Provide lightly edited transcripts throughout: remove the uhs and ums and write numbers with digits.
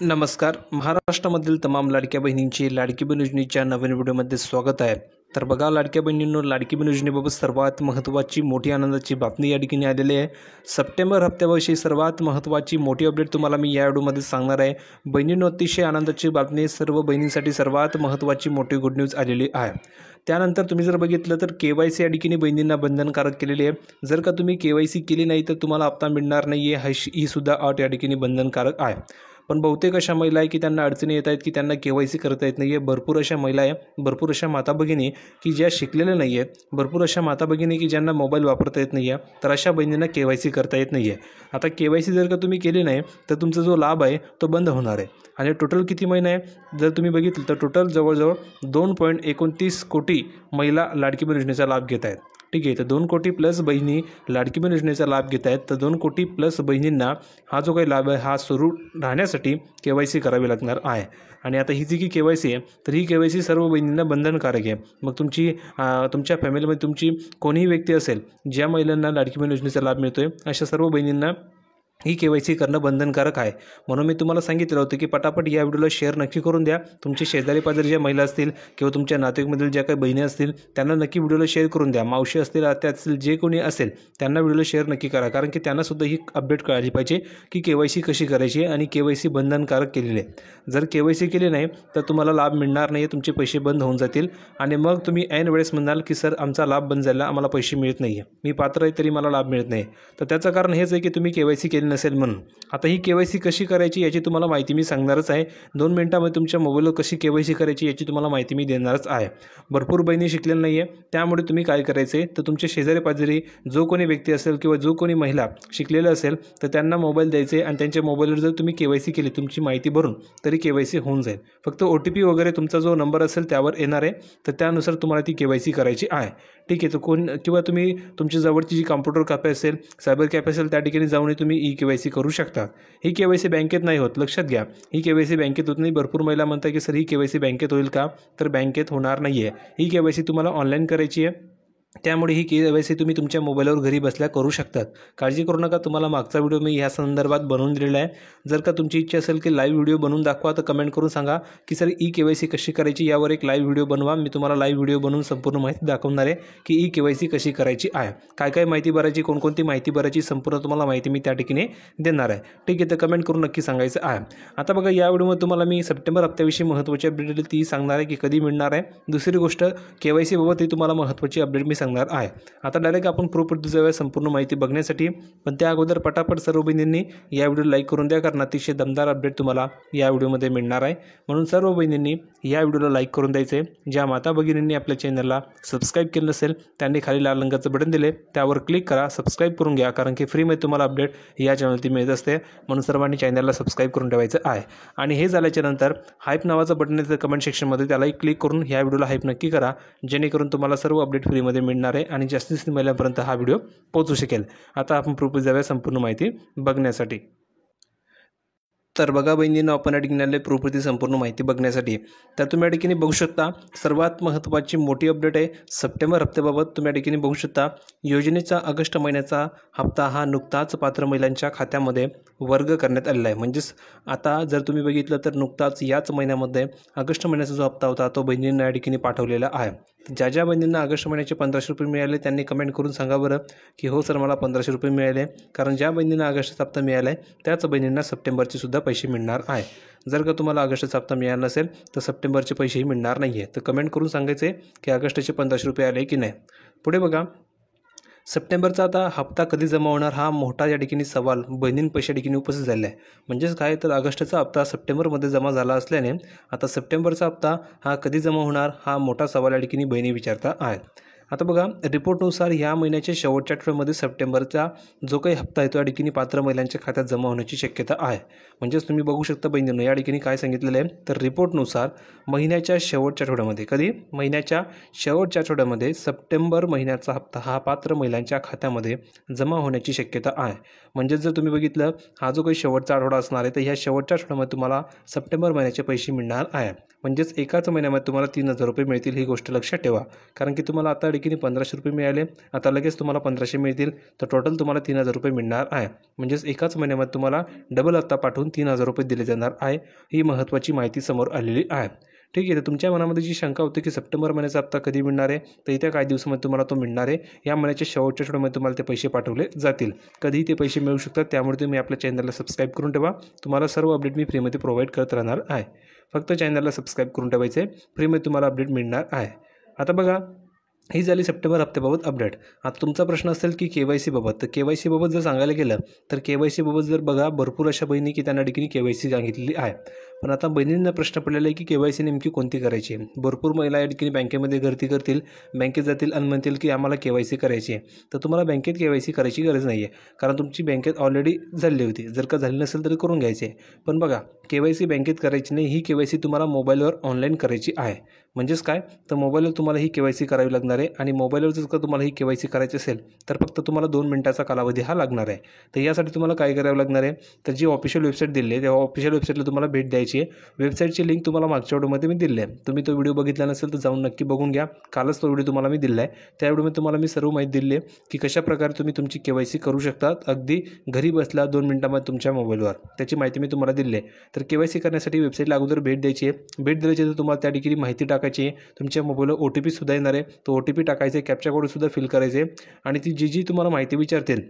नमस्कार. महाराष्ट्रामधील तमाम लाडक्या बहिणींची लाडकी बहीण योजनेच्या नवीन व्हिडिओमध्ये स्वागत आहे. तर बघा लाडक्या बहिणींनो, लाडकी बहीण योजनेबाबत सर्वात महत्त्वाची मोठी आनंदाची बातमी या ठिकाणी आलेली आहे. सप्टेंबर हप्त्याविषयी सर्वात महत्त्वाची मोठी अपडेट तुम्हाला मी या व्हिडिओमध्ये सांगणार आहे. बहिणींनो, अतिशय आनंदाची बातमी, सर्व बहिणींसाठी सर्वात महत्त्वाची मोठी गुड न्यूज आलेली आहे. त्यानंतर तुम्ही जर बघितलं तर KYC या ठिकाणी बहिणींना बंधनकारक केलेली आहे. जर का तुम्ही KYC केली नाही तर तुम्हाला हप्ता मिळणार नाही आहे, ही सुद्धा अट या ठिकाणी बंधनकारक आहे. पण बहुतेक अशा महिला आहे की त्यांना अडचणी येत आहेत की त्यांना KYC करता येत नाही आहे. भरपूर अशा महिला आहे, भरपूर अशा माता भगिनी की ज्या शिकलेल्या नाही आहेत, भरपूर अशा माता भगिनी की ज्यांना मोबाईल वापरता येत नाही आहे. तर अशा बहिणींना KYC करता येत नाही आहे. आता KYC जर का तुम्ही केली नाही तर तुमचा जो लाभ आहे तो बंद होणार आहे. आणि टोटल किती महिने आहे जर तुम्ही बघितलं तर टोटल जवळजवळ 2.29 कोटी महिला लाडकी बहीण योजनेचा लाभ घेत आहेत. ठीक आहे, तर 2 कोटी प्लस बहिणी लाडकी बहीण योजनेचा लाभ घेत आहेत. तर 2 कोटी प्लस बहिणींना हा जो काही लाभ आहे हा सुरू राहण्यासाठी KYC करावी लागणार आहे. आणि आता ही जी की KYC आहे तर ही KYC सर्व बहिणींना बंधनकारक आहे. मग तुमच्या फॅमिलीमध्ये तुमची कोणीही व्यक्ती असेल ज्या महिलांना लाडकी बहीण योजनेचा लाभ मिळतो आहे, अशा सर्व बहिणींना ही KYC करणं बंधनकारक आहे. म्हणून मी तुम्हाला सांगितलं होतं की पटापट या व्हिडिओला शेअर नक्की करून द्या. तुमचे शेजारी पाजारी ज्या महिला असतील किंवा तुमच्या नातेवाईकमधील ज्या काही बहिणी असतील त्यांना नक्की व्हिडिओला शेअर करून द्या. मावशी असतील, आत्या असतील, जे कोणी असेल त्यांना व्हिडिओला शेअर नक्की करा. कारण की त्यांनासुद्धा ही अपडेट कळाली पाहिजे की KYC कशी करायची आणि KYC बंधनकारक केलेली आहे. जर KYC केली नाही तर तुम्हाला लाभ मिळणार नाही, तुमचे पैसे बंद होऊन जातील. आणि मग तुम्ही ऐन वेळेस म्हणाल की सर आमचा लाभ बंद झाला, आम्हाला पैसे मिळत नाही आहे, मी पात्र आहे तरी मला लाभ मिळत नाही. तर त्याचं कारण हेच आहे की तुम्ही KYC केली नसेल म्हणून. आता ही KYC कशी करायची याची तुम्हाला माहिती मी सांगणारच आहे. 2 मिनिटांमध्ये तुमच्या मोबाईलवर कशी KYC करायची याची तुम्हाला माहिती मी देणारच आहे. भरपूर बहिणी शिकलेल्या नाही आहे, त्यामुळे तुम्ही काय करायचं आहे तर तुमच्या शेजारी पाजारी जो कोणी व्यक्ती असेल किंवा जो कोणी महिला शिकलेला असेल तर त्यांना मोबाईल द्यायचे आणि त्यांच्या मोबाईलवर जर तुम्ही KYC केली तुमची माहिती भरून तरी KYC होऊन जाईल. फक्त OTP वगैरे तुमचा जो नंबर असेल त्यावर येणार आहे, तर त्यानुसार तुम्हाला ती KYC करायची आहे. ठीक आहे, तर किंवा तुम्ही तुमच्या जवळची जी कॉम्प्युटर कॅफे असेल, सायबर कॅफे असेल, त्या ठिकाणी जाऊन तुम्ही KYC करू शकता. ही KYC बँकेत नाही होत, लक्षात घ्या. ही KYC बँकेत होत नाही. भरपूर महिला म्हणतात की सर ही KYC बँकेत होईल का? तर बँकेत होणार नाही आहे. ही KYC तुम्हाला ऑनलाईन करायची आहे. त्यामुळे ही KYC तुम्ही तुमच्या मोबाईलवर घरी बसल्या करू शकतात. काळजी करू नका. तुम्हाला मागचा व्हिडिओ मी ह्या संदर्भात बनवून दिलेला आहे. जर का तुमची इच्छा असेल की लाईव्ह व्हिडिओ बनवून दाखवा तर कमेंट करून सांगा की सर KYC कशी करायची, यावर एक लाईव्ह व्हिडिओ बनवा. मी तुम्हाला लाईव्ह व्हिडिओ बनवून संपूर्ण माहिती दाखवणार आहे की KYC कशी करायची आहे, काय काय माहिती भरायची, कोणकोणती माहिती भरायची, संपूर्ण तुम्हाला माहिती मी त्या ठिकाणी देणार आहे. ठीक आहे, तर कमेंट करून नक्की सांगायचं आहे. आता बघा या व्हिडिओमध्ये तुम्हाला मी सप्टेंबर हप्त्याविषयी महत्त्वाची अपडेट ती सांगणार आहे की कधी मिळणार आहे. दुसरी गोष्ट KYC बाबत ही तुम्हाला महत्त्वाची अपडेट मी सांगणार आहे. आता डायरेक्ट आपण प्रोपटी जाऊया संपूर्ण माहिती बघण्यासाठी. पण त्या अगोदर पटापट सर्व बहिणींनी या व्हिडिओ लाईक करून द्या, कारण अतिशय दमदार अपडेट तुम्हाला या व्हिडिओमध्ये मिळणार आहे. म्हणून सर्व बहिणींनी या व्हिडिओला लाईक करून द्यायचे. ज्या माता भगिनींनी आपल्या चॅनलला सबस्क्राईब केलं नसेल त्यांनी खाली लाल रंगाचं बटन दिले, त्यावर क्लिक करा, सबस्क्राईब करून घ्या. कारण की फ्रीमध्ये तुम्हाला अपडेट या चॅनलवरती मिळत असते. म्हणून सर्वांनी चॅनलला सबस्क्राईब करून ठेवायचं आहे. आणि हे झाल्याच्या नंतर हाईप नावाचं बटन आहे कमेंट सेक्शनमध्ये, त्यालाही क्लिक करून ह्या व्हिडिओला हाईप नक्की करा, जेणेकरून तुम्हाला सर्व अपडेट फ्रीमध्ये मिळणार आहे आणि जास्तीत जास्त महिलांपर्यंत हा व्हिडिओ पोहोचू शकेल. आता आपण प्रूफ जाऊया संपूर्ण माहिती बघण्यासाठी. तर बघा बहिणींनो, आपण या ठिकाणी आले प्रूफवरती संपूर्ण माहिती बघण्यासाठी. तर तुम्ही या ठिकाणी बघू शकता सर्वात महत्त्वाची मोठी अपडेट आहे सप्टेंबर हप्त्याबाबत. तुम्ही या ठिकाणी बघू शकता योजनेचा ऑगस्ट महिन्याचा हप्ता हा नुकताच पात्र महिलांच्या खात्यामध्ये वर्ग करण्यात आलेला आहे. म्हणजेच आता जर तुम्ही बघितलं तर नुकताच याच महिन्यामध्ये ऑगस्ट महिन्याचा जो हप्ता होता तो बहिणींना या ठिकाणी पाठवलेला आहे. ज्या ज्या बहिणींना ऑगस्ट महिन्याचे 1500 रुपये मिळाले त्यांनी कमेंट करून सांगा बरं की हो सर मला 1500 रुपये मिळाले. कारण ज्या बहिणींना ऑगस्टचा हप्ता मिळाला आहे त्याच बहिणींना सप्टेंबरचे सुद्धा पैसे मिळणार आहे. जर का तुम्हाला ऑगस्टचा हप्ता मिळाला नसेल तर सप्टेंबरचे पैसेही मिळणार नाही आहे. तर कमेंट करून सांगायचे की ऑगस्टचे 1500 रुपये आले की नाही. पुढे बघा, सप्टेंबरचा आता हप्ता कधी जमा होणार हा मोठा या ठिकाणी सवाल बहिणींपाशी या ठिकाणी उपस्थित झाला आहे. म्हणजेच काय तर ऑगस्टचा हप्ता सप्टेंबरमध्ये जमा झाला असल्याने आता सप्टेंबरचा हप्ता हा कधी जमा होणार हा मोठा सवाल या ठिकाणी बहिणी विचारता आहेत. आता बघा, रिपोर्टनुसार या महिन्याच्या शेवटच्या आठवड्यामध्ये सप्टेंबरचा जो काही हप्ता आहे तो या ठिकाणी पात्र महिलांच्या खात्यात जमा होण्याची शक्यता आहे. म्हणजेच तुम्ही बघू शकता बहिणींनो, या ठिकाणी काय सांगितलेलं आहे तर रिपोर्टनुसार महिन्याच्या शेवटच्या आठवड्यामध्ये, कधी महिन्याच्या शेवटच्या आठवड्यामध्ये सप्टेंबर महिन्याचा हप्ता हा पात्र महिलांच्या खात्यामध्ये जमा होण्याची शक्यता आहे. म्हणजेच जर तुम्ही बघितलं हा जो काही शेवटचा आठवडा असणार आहे तर ह्या शेवटच्या आठवड्यामध्ये तुम्हाला सप्टेंबर महिन्याचे पैसे मिळणार आहे. म्हणजेच एकाच महिन्यामध्ये तुम्हाला 3,000 रुपये मिळतील, ही गोष्ट लक्षात ठेवा. कारण की तुम्हाला आता देखील 1,500 रुपये मिळाले, आता लगेच तुम्हाला 1,500 मिळतील, तर टोटल तुम्हाला 3,000 रुपये मिळणार आहे. म्हणजेच एकाच महिन्यामध्ये तुम्हाला डबल हप्ता पाठवून 3,000 रुपये दिले जाणार आहे. ही महत्त्वाची माहिती समोर आलेली आहे. ठीक आहे, तर तुमच्या मनामध्ये जी शंका होती की सप्टेंबर महिन्याचा हप्ता कधी मिळणार आहे, तर येत्या काही दिवसामध्ये तुम्हाला तो मिळणार आहे. या महिन्याच्या शेवटच्या आठवड्यामध्ये तुम्हाला ते पैसे पाठवले जातील. कधीही ते पैसे मिळू शकतात, त्यामुळे तुम्ही आपल्या चॅनलला सबस्क्राईब करून ठेवा. तुम्हाला सर्व अपडेट मी फ्रीमध्ये प्रोव्हाइड करत राहणार आहे. फक्त चॅनलला सबस्क्राईब करून ठेवायचे आहे, फ्रीमध्ये तुम्हाला अपडेट मिळणार आहे. आता बघा, ही झाली सप्टेंबर हप्त्याबाबत अपडेट. आता तुमचा प्रश्न असेल की KYC बाबत, तर KYC बाबत जर सांगायला गेलं तर KYC बाबत जर बघा भरपूर अशा बहिणी की त्यांना देखील KYC सांगितलेली आहे. पण आता बहिणींना प्रश्न पडलेला आहे की KYC नेमकी कोणती करायची. भरपूर महिला या ठिकाणी बँकेमध्ये गर्दी करतील, बँकेत जातील आणि म्हणतील की आम्हाला KYC करायची आहे. तर तुम्हाला बँकेत KYC करायची गरज नाही आहे, कारण तुमची बँकेत ऑलरेडी झाली होती. जर का झाली नसेल तरी करून घ्यायची आहे. पण बघा, KYC बँकेत करायची नाही, ही KYC तुम्हाला मोबाईलवर ऑनलाईन करायची आहे. म्हणजेच काय, तर मोबाईलवर तुम्हाला ही KYC करावी लागणार आहे. आणि मोबाईलवर जर का तुम्हाला ही KYC करायची असेल तर फक्त तुम्हाला 2 मिनिटाचा कालावधी हा लागणार आहे. तर यासाठी तुम्हाला काय करावं लागणार आहे, तर जी ऑफिशियल वेबसाईट दिली आहे त्या ऑफिशियल वेबसाईटला तुम्हाला भेट द्यायची आहे. वेबसाईटची लिंक तुम्हाला मागच्या व्हिडिओमध्ये मी दिली आहे. तुम्ही तो व्हिडिओ बघितला नसेल तर जाऊन नक्की बघून घ्या. कालच तो व्हिडिओ तुम्हाला मी दिला आहे. त्या व्हिडिओमध्ये तुम्हाला मी सर्व माहिती दिली आहे की कशाप्रकारे तुम्ही तुमची KYC करू शकता अगदी घरी बसल्या 2 मिनिटांमध्ये तुमच्या मोबाईलवर. त्याची माहिती मी तुम्हाला दिली आहे. तर KYC करण्यासाठी वेबसाईटला अगोदर भेट द्यायची आहे. भेट दिल्याची तर तुम्हाला त्या ठिकाणी माहिती टाकायची आहे. तुमच्या मोबाईलवर OTP सुद्धा येणार आहे. तो OTP टाकायचा आहे, कॅप्चा कोडसुद्धा फिल करायचे आणि ती जी तुम्हाला माहिती विचारतील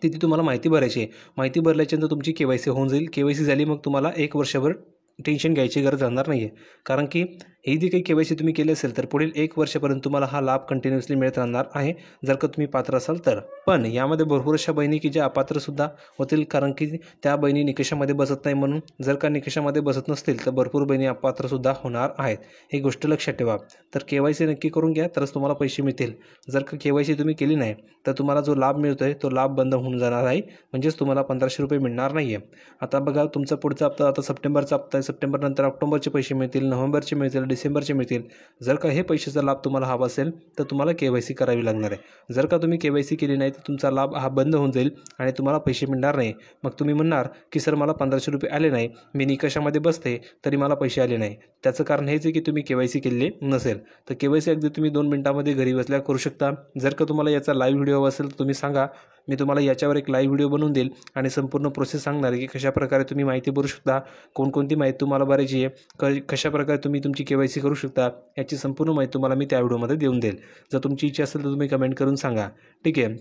ती तुम्हाला माहिती भरायची आहे. माहिती भरल्याच्यानंतर तुमची KYC होऊन जाईल. KYC झाली मग तुम्हाला 1 वर्षभर टेन्शन घ्यायची गरज राहणार नाही आहे. कारण की ही जी काही KYC तुम्ही केली असेल तर पुढील 1 वर्षापर्यंत तुम्हाला हा लाभ कंटिन्युअसली मिळत राहणार आहे, जर का तुम्ही पात्र असाल तर. पण यामध्ये भरपूर अशा बहिणी की ज्या अपात्रसुद्धा होतील, कारण की त्या बहिणी निकषामध्ये बसत नाही. म्हणून जर का निकषामध्ये बसत नसतील तर भरपूर बहिणी अपात्रसुद्धा होणार आहेत. ही गोष्ट लक्षात ठेवा. तर KYC नक्की करून घ्या, तरच तुम्हाला पैसे मिळतील. जर का KYC तुम्ही केली नाही तर तुम्हाला जो लाभ मिळतो आहे तो लाभ बंद होऊन जाणार आहे. म्हणजेच तुम्हाला 1,500 रुपये मिळणार नाही आहे. आता बघा, तुमचा पुढचा हप्ता आता सप्टेंबरचा हप्ता आहे. सप्टेंबरनंतर ऑक्टोबरचे पैसे मिळतील, नोव्हेंबरचे मिळतील, डिसेंबरचे मिळतील. जर का हे पैशाचा लाभ तुम्हाला हवा असेल तर तुम्हाला KYC करावी लागणार आहे. जर का तुम्ही KYC केली नाही तर तुमचा लाभ हा बंद होऊन जाईल आणि तुम्हाला पैसे मिळणार नाही. मग तुम्ही म्हणणार की सर मला 1,500 रुपये आले नाही, मी निकषामध्ये बसते तरी मला पैसे आले नाही. त्याचं कारण हेच आहे की तुम्ही KYC केलेले नसेल. तर KYC अगदी तुम्ही 2 मिनिटांमध्ये घरी बसल्या करू शकता. जर का तुम्हाला याचा लाईव्ह व्हिडिओ हवा असेल तर तुम्ही सांगा, मी तुम्हाला याच्यावर एक लाईव्ह व्हिडिओ बनवून देईल आणि संपूर्ण प्रोसेस सांगणार की कशाप्रकारे तुम्ही माहिती भरू शकता, कोणकोणती माहिती तुम्हाला भरायची आहे, कशाप्रकारे तुम्ही तुमची KYC करू शकता, याची संपूर्ण माहिती तुम्हाला मी त्या व्हिडिओमध्ये देऊन देईल. जर तुमची इच्छा असेल तर तुम्ही कमेंट करून सांगा. ठीक आहे.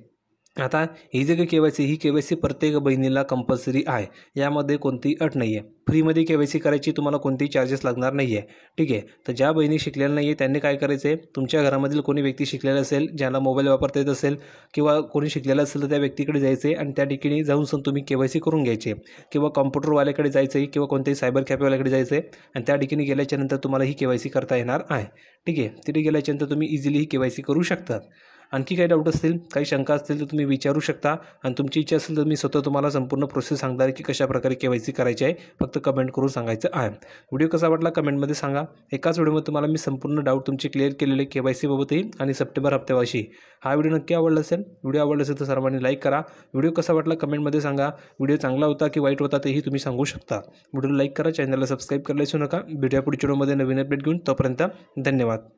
आता ही जी काही KYC ही KYC प्रत्येक बहिणीला कंपल्सरी आहे. यामध्ये कोणतीही अट नाही आहे. फ्रीमध्ये KYC करायची, तुम्हाला कोणतेही चार्जेस लागणार नाही आहे. ठीक आहे. तर ज्या बहिणी शिकलेल्या नाही आहे त्यांनी काय करायचं आहे, तुमच्या घरामधील कोणी व्यक्ती शिकलेला असेल, ज्याला मोबाईल वापरता येत असेल किंवा कोणी शिकलेला असेल तर त्या व्यक्तीकडे जायचं आहे आणि त्या ठिकाणी जाऊन तुम्ही KYC करून घ्यायची आहे. किंवा कॉम्प्युटरवाल्याकडे जायचं आहे किंवा कोणत्याही सायबर कॅफेवाल्याकडे जायचं आहे आणि त्या ठिकाणी गेल्याच्यानंतर तुम्हाला ही KYC करता येणार आहे. ठीक आहे. तिथे गेल्याच्यानंतर तुम्ही इझिली ही KYC करू शकता. आणखी काही डाऊट असतील, काही शंका असतील तर तुम्ही विचारू शकता आणि तुमची इच्छा असेल तर मी स्वतः तुम्हाला संपूर्ण प्रोसेस सांगणार आहे की कशाप्रकारे KYC करायची आहे. फक्त कमेंट करून सांगायचं आहे. व्हिडिओ कसा वाटला कमेंटमध्ये सांगा. एकाच व्हिडिओमध्ये तुम्हाला मी संपूर्ण डाऊट तुमचे क्लिअर केलेले KYC बाबतही आणि सप्टेंबर हप्त्याविषयी. हा व्हिडिओ नक्की आवडला असेल. व्हिडिओ आवडला असेल तर सर्वांनी लाईक करा. व्हिडिओ कसा वाटला कमेंटमध्ये सांगा. व्हिडिओ चांगला होता की वाईट होता तेही तुम्ही सांगू शकता. व्हिडिओला लाईक करा, चॅनलला सबस्क्राईब करायला विसरू नका. भेटूया पुढच्या व्हिडिओमध्ये नवीन अपडेट घेऊन. तोपर्यंत धन्यवाद.